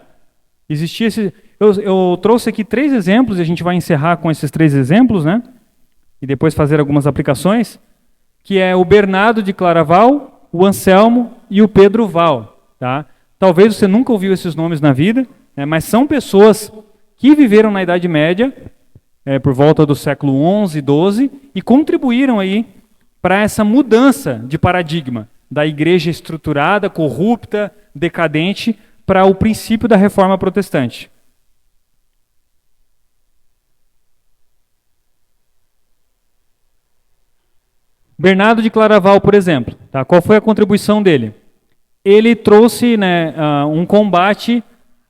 Existia eu trouxe aqui 3 exemplos, e a gente vai encerrar com esses 3 exemplos, né? E depois fazer algumas aplicações, que é o Bernardo de Claraval, o Anselmo e o Pedro Val. Tá? Talvez você nunca ouviu esses nomes na vida, né, mas são pessoas que viveram na Idade Média, por volta do século XI, XII, e contribuíram aí para essa mudança de paradigma da igreja estruturada, corrupta, decadente, para o princípio da reforma protestante. Bernardo de Claraval, por exemplo, tá? Qual foi a contribuição dele? Ele trouxe, né, um combate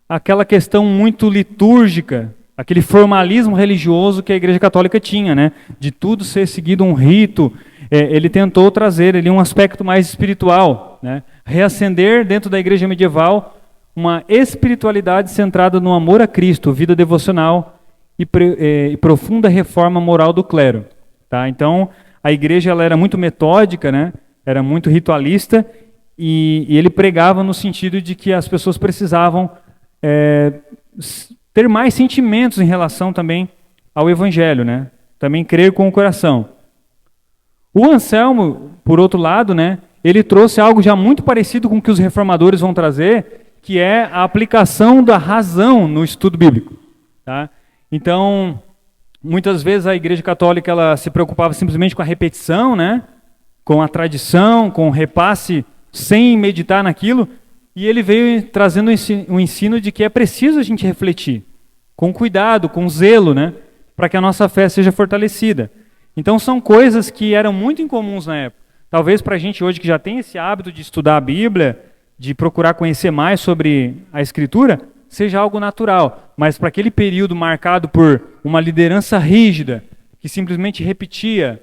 àquela questão muito litúrgica, aquele formalismo religioso que a Igreja Católica tinha, né, de tudo ser seguido um rito. Ele tentou trazer ali um aspecto mais espiritual, né, reacender dentro da Igreja medieval uma espiritualidade centrada no amor a Cristo, vida devocional e profunda reforma moral do clero. Tá? Então, a Igreja ela era muito metódica, né, era muito ritualista, e ele pregava no sentido de que as pessoas precisavam ter mais sentimentos em relação também ao Evangelho, né? Também crer com o coração. O Anselmo, por outro lado, né, ele trouxe algo já muito parecido com o que os reformadores vão trazer, que é a aplicação da razão no estudo bíblico. Tá? Então, muitas vezes a Igreja Católica ela se preocupava simplesmente com a repetição, né, com a tradição, com o repasse sem meditar naquilo, e ele veio trazendo um ensino de que é preciso a gente refletir, com cuidado, com zelo, né, para que a nossa fé seja fortalecida. Então são coisas que eram muito incomuns na época. Talvez para a gente hoje que já tem esse hábito de estudar a Bíblia, de procurar conhecer mais sobre a Escritura, seja algo natural. Mas para aquele período marcado por uma liderança rígida, que simplesmente repetia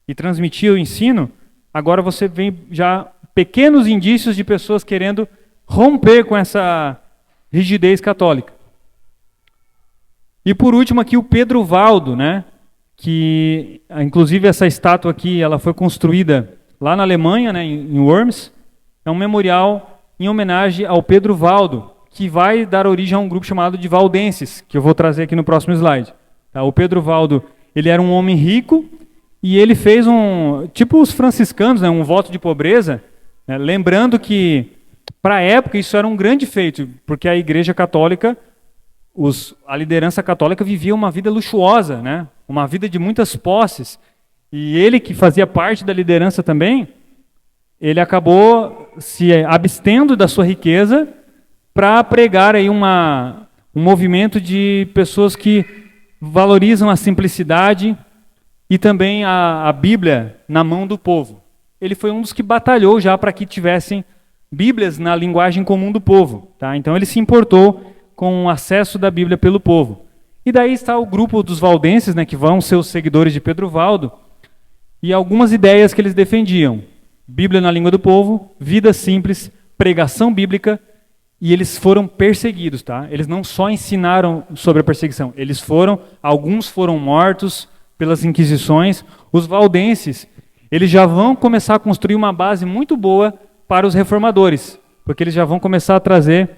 e transmitia o ensino, agora você vê já pequenos indícios de pessoas querendo romper com essa rigidez católica. E por último aqui o Pedro Valdo, né, que inclusive essa estátua aqui ela foi construída lá na Alemanha, né, em Worms. É um memorial em homenagem ao Pedro Valdo, que vai dar origem a um grupo chamado de valdenses, que eu vou trazer aqui no próximo slide. Tá? O Pedro Valdo ele era um homem rico e ele fez tipo os franciscanos, né, um voto de pobreza, né, lembrando que para a época isso era um grande feito, porque a Igreja Católica, a liderança católica vivia uma vida luxuosa, né, uma vida de muitas posses, e ele que fazia parte da liderança também, ele acabou se abstendo da sua riqueza para pregar aí um movimento de pessoas que valorizam a simplicidade e também a Bíblia na mão do povo. Ele foi um dos que batalhou já para que tivessem Bíblias na linguagem comum do povo. Tá? Então ele se importou com o acesso da Bíblia pelo povo. E daí está o grupo dos valdenses, né, que vão ser os seguidores de Pedro Valdo, e algumas ideias que eles defendiam. Bíblia na língua do povo, vida simples, pregação bíblica, e eles foram perseguidos. Tá? Eles não só ensinaram sobre a perseguição, alguns foram mortos pelas inquisições. Os valdenses, eles já vão começar a construir uma base muito boa para os reformadores, porque eles já vão começar a trazer,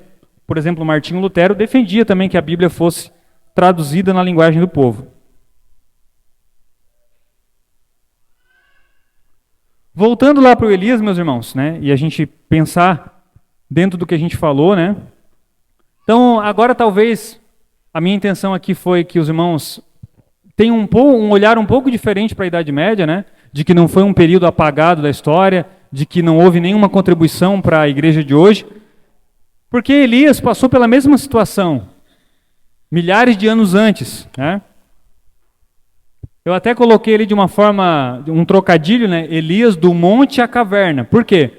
por exemplo, Martinho Lutero defendia também que a Bíblia fosse traduzida na linguagem do povo. Voltando lá para o Elias, meus irmãos, né, e a gente pensar dentro do que a gente falou, né? Então, agora talvez a minha intenção aqui foi que os irmãos tenham um olhar um pouco diferente para a Idade Média, né? De que não foi um período apagado da história, de que não houve nenhuma contribuição para a igreja de hoje, porque Elias passou pela mesma situação, milhares de anos antes, né? Eu até coloquei ele de uma forma, um trocadilho, né? Elias do monte à caverna. Por quê?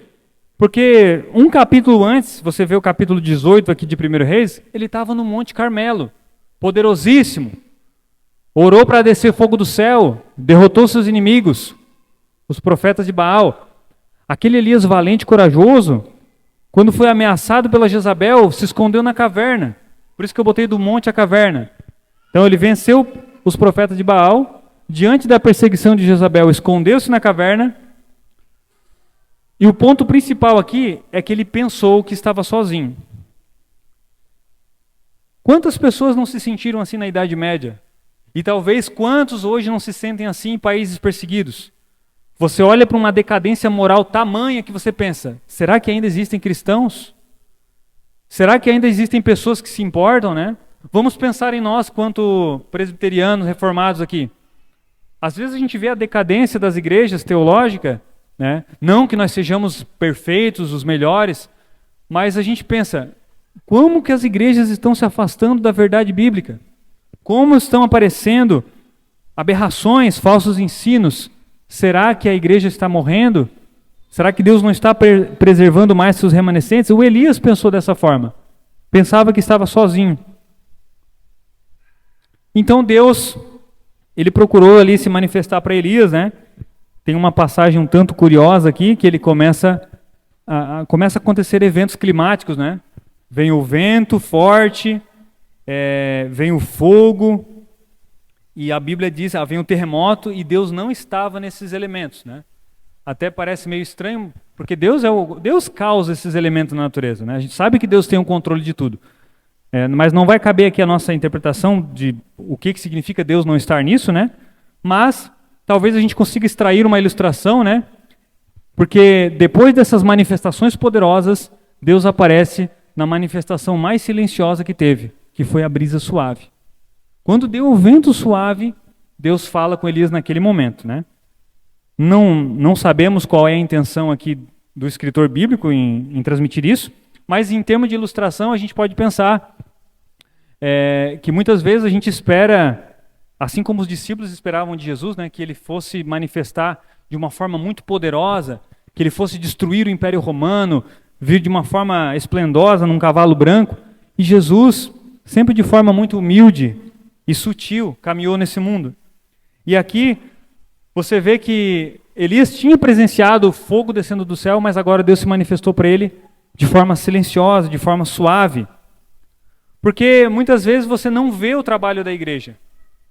Porque um capítulo antes, você vê o capítulo 18 aqui de 1 Reis, ele estava no Monte Carmelo, poderosíssimo. Orou para descer fogo do céu, derrotou seus inimigos, os profetas de Baal. Aquele Elias valente e corajoso, quando foi ameaçado pela Jezabel, se escondeu na caverna. Por isso que eu botei do monte à caverna. Então ele venceu os profetas de Baal, diante da perseguição de Jezabel, escondeu-se na caverna. E o ponto principal aqui é que ele pensou que estava sozinho. Quantas pessoas não se sentiram assim na Idade Média? E talvez quantos hoje não se sentem assim em países perseguidos? Você olha para uma decadência moral tamanha que você pensa, será que ainda existem cristãos? Será que ainda existem pessoas que se importam, né? Vamos pensar em nós quanto presbiterianos reformados aqui. Às vezes a gente vê a decadência das igrejas teológicas, né? Não que nós sejamos perfeitos, os melhores, mas a gente pensa, como que as igrejas estão se afastando da verdade bíblica? Como estão aparecendo aberrações, falsos ensinos? Será que a igreja está morrendo? Será que Deus não está preservando mais seus remanescentes? O Elias pensou dessa forma. Pensava que estava sozinho. Então Deus, ele procurou ali se manifestar para Elias, né? Tem uma passagem um tanto curiosa aqui, que ele começa a acontecer eventos climáticos, né? Vem o vento forte, vem o fogo, e a Bíblia diz, vem o terremoto, e Deus não estava nesses elementos, né? Até parece meio estranho, porque Deus causa esses elementos na natureza, né? A gente sabe que Deus tem o controle de tudo, mas não vai caber aqui a nossa interpretação de o que significa Deus não estar nisso, né? Mas talvez a gente consiga extrair uma ilustração, né? Porque depois dessas manifestações poderosas, Deus aparece na manifestação mais silenciosa que teve, que foi a brisa suave. Quando deu o vento suave, Deus fala com Elias naquele momento, né? Não sabemos qual é a intenção aqui do escritor bíblico em transmitir isso, mas em termos de ilustração a gente pode pensar que muitas vezes a gente espera, assim como os discípulos esperavam de Jesus, né, que ele fosse manifestar de uma forma muito poderosa, que ele fosse destruir o Império Romano, vir de uma forma esplendosa num cavalo branco, e Jesus, sempre de forma muito humilde e sutil, caminhou nesse mundo. E aqui você vê que Elias tinha presenciado o fogo descendo do céu, mas agora Deus se manifestou para ele de forma silenciosa, de forma suave. Porque muitas vezes você não vê o trabalho da igreja.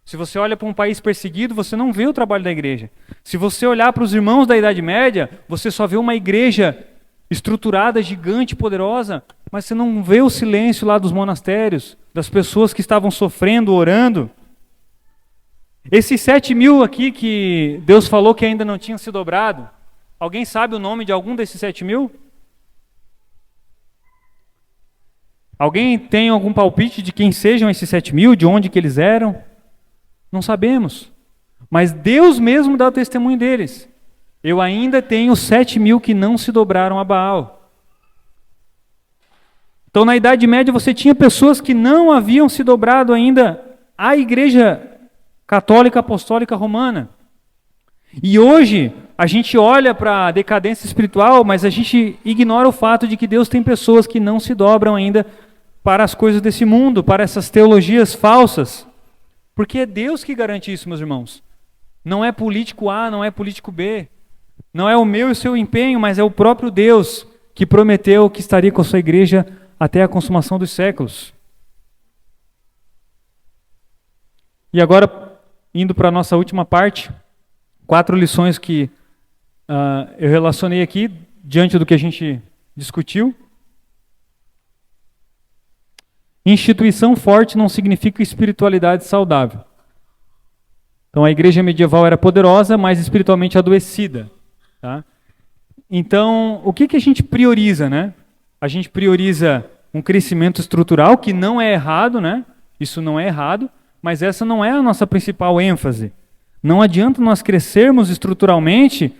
Se você olha para um país perseguido, você não vê o trabalho da igreja. Se você olhar para os irmãos da Idade Média, você só vê uma igreja estruturada, gigante, poderosa, mas você não vê o silêncio lá dos monastérios, das pessoas que estavam sofrendo, orando. Esses 7.000 aqui que Deus falou que ainda não tinham se dobrado, alguém sabe o nome de algum desses 7.000? Alguém tem algum palpite de quem sejam esses 7.000, de onde que eles eram? Não sabemos. Mas Deus mesmo dá o testemunho deles. Eu ainda tenho 7.000 que não se dobraram a Baal. Então na Idade Média você tinha pessoas que não haviam se dobrado ainda à Igreja Católica Apostólica Romana. E hoje a gente olha para a decadência espiritual, mas a gente ignora o fato de que Deus tem pessoas que não se dobram ainda para as coisas desse mundo, para essas teologias falsas. Porque é Deus que garante isso, meus irmãos. Não é político A, não é político B. Não é o meu e o seu empenho, mas é o próprio Deus que prometeu que estaria com a sua igreja até a consumação dos séculos. E agora, indo para a nossa última parte, 4 lições que eu relacionei aqui, diante do que a gente discutiu. Instituição forte não significa espiritualidade saudável. Então a igreja medieval era poderosa, mas espiritualmente adoecida. Tá? Então, o que a gente prioriza, né? A gente prioriza um crescimento estrutural, que não é errado, né? Isso não é errado, mas essa não é a nossa principal ênfase. Não adianta nós crescermos estruturalmente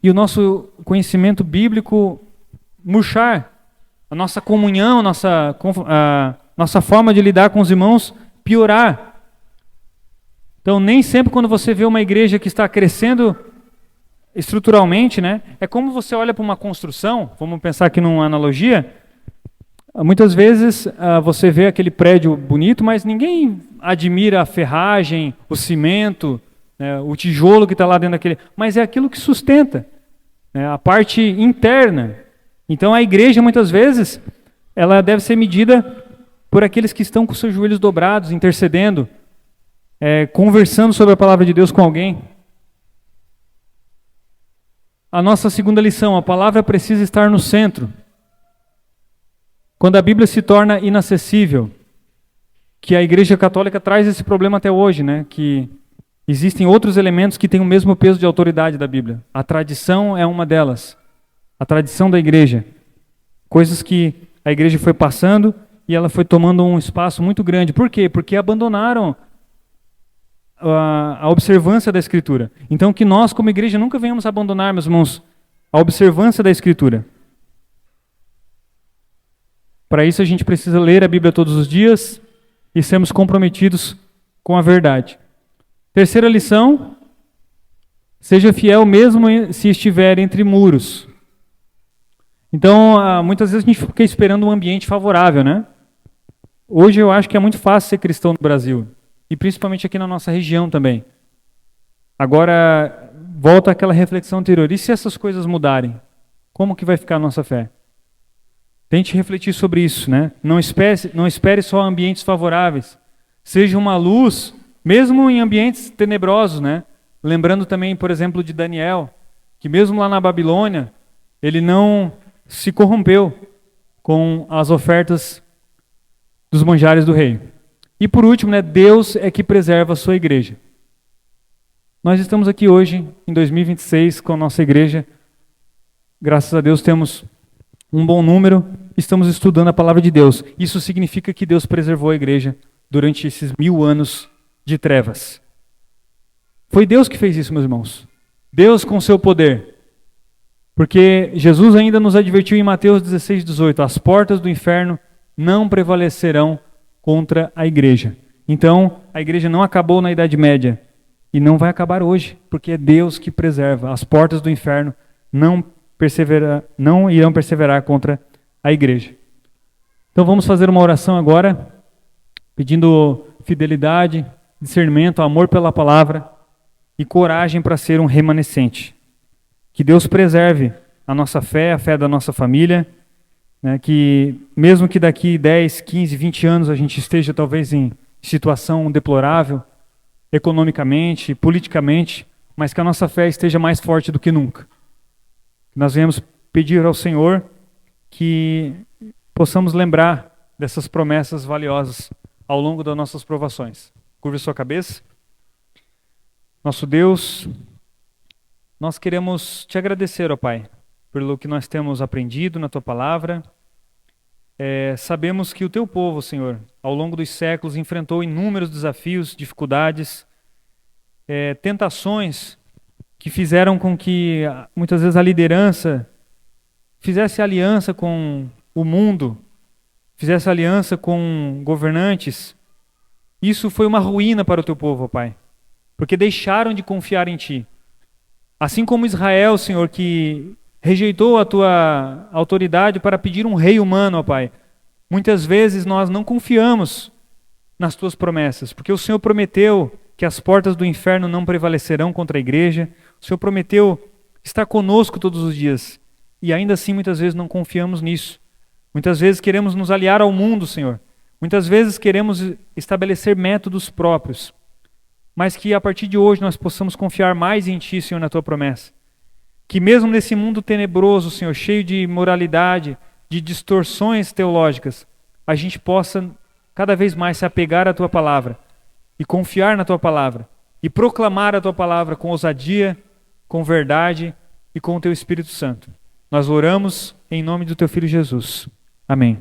e o nosso conhecimento bíblico murchar. A nossa comunhão, nossa forma de lidar com os irmãos piorar. Então, nem sempre quando você vê uma igreja que está crescendo estruturalmente, né, é como você olha para uma construção, vamos pensar aqui numa analogia, muitas vezes você vê aquele prédio bonito, mas ninguém admira a ferragem, o cimento, né, o tijolo que está lá dentro daquele, mas é aquilo que sustenta, né, a parte interna. Então a igreja muitas vezes ela deve ser medida por aqueles que estão com seus joelhos dobrados, intercedendo, conversando sobre a palavra de Deus com alguém. A nossa segunda lição, a palavra precisa estar no centro. Quando a Bíblia se torna inacessível, que a Igreja Católica traz esse problema até hoje, né? Que existem outros elementos que têm o mesmo peso de autoridade da Bíblia. A tradição é uma delas. A tradição da igreja. Coisas que a igreja foi passando e ela foi tomando um espaço muito grande. Por quê? Porque abandonaram a observância da Escritura. Então que nós, como igreja, nunca venhamos abandonar, meus irmãos, a observância da Escritura. Para isso a gente precisa ler a Bíblia todos os dias e sermos comprometidos com a verdade. Terceira lição, seja fiel mesmo se estiver entre muros. Então, muitas vezes a gente fica esperando um ambiente favorável, né? Hoje eu acho que é muito fácil ser cristão no Brasil, e principalmente aqui na nossa região também. Agora, volta àquela reflexão anterior, e se essas coisas mudarem? Como que vai ficar a nossa fé? Tente refletir sobre isso, né? Não espere só ambientes favoráveis. Seja uma luz, mesmo em ambientes tenebrosos, né? Lembrando também, por exemplo, de Daniel, que mesmo lá na Babilônia, ele não se corrompeu com as ofertas dos manjares do rei. E por último, né, Deus é que preserva a sua igreja. Nós estamos aqui hoje, em 2026, com a nossa igreja. Graças a Deus temos um bom número, estamos estudando a palavra de Deus. Isso significa que Deus preservou a igreja durante esses 1000 anos de trevas. Foi Deus que fez isso, meus irmãos. Deus com seu poder. Porque Jesus ainda nos advertiu em Mateus 16:18, as portas do inferno não prevalecerão contra a igreja. Então, a igreja não acabou na Idade Média e não vai acabar hoje, porque é Deus que preserva. As portas do inferno não irão perseverar contra a igreja. Então vamos fazer uma oração agora, pedindo fidelidade, discernimento, amor pela palavra e coragem para ser um remanescente. Que Deus preserve a nossa fé, a fé da nossa família, né, que mesmo que daqui 10, 15, 20 anos a gente esteja talvez em situação deplorável, economicamente, politicamente, mas que a nossa fé esteja mais forte do que nunca. Nós viemos pedir ao Senhor que possamos lembrar dessas promessas valiosas ao longo das nossas provações. Curve sua cabeça. Nosso Deus, nós queremos te agradecer, ó Pai, pelo que nós temos aprendido na Tua Palavra. Sabemos que o Teu povo, Senhor, ao longo dos séculos enfrentou inúmeros desafios, dificuldades, tentações que fizeram com que muitas vezes a liderança fizesse aliança com o mundo, fizesse aliança com governantes. Isso foi uma ruína para o Teu povo, ó Pai, porque deixaram de confiar em Ti. Assim como Israel, Senhor, que rejeitou a Tua autoridade para pedir um rei humano, ó Pai. Muitas vezes nós não confiamos nas Tuas promessas, porque o Senhor prometeu que as portas do inferno não prevalecerão contra a igreja. O Senhor prometeu estar conosco todos os dias. E ainda assim, muitas vezes não confiamos nisso. Muitas vezes queremos nos aliar ao mundo, Senhor. Muitas vezes queremos estabelecer métodos próprios. Mas que a partir de hoje nós possamos confiar mais em Ti, Senhor, na Tua promessa. Que mesmo nesse mundo tenebroso, Senhor, cheio de imoralidade, de distorções teológicas, a gente possa cada vez mais se apegar à Tua palavra e confiar na Tua palavra e proclamar a Tua palavra com ousadia, com verdade e com o Teu Espírito Santo. Nós oramos em nome do Teu Filho Jesus. Amém.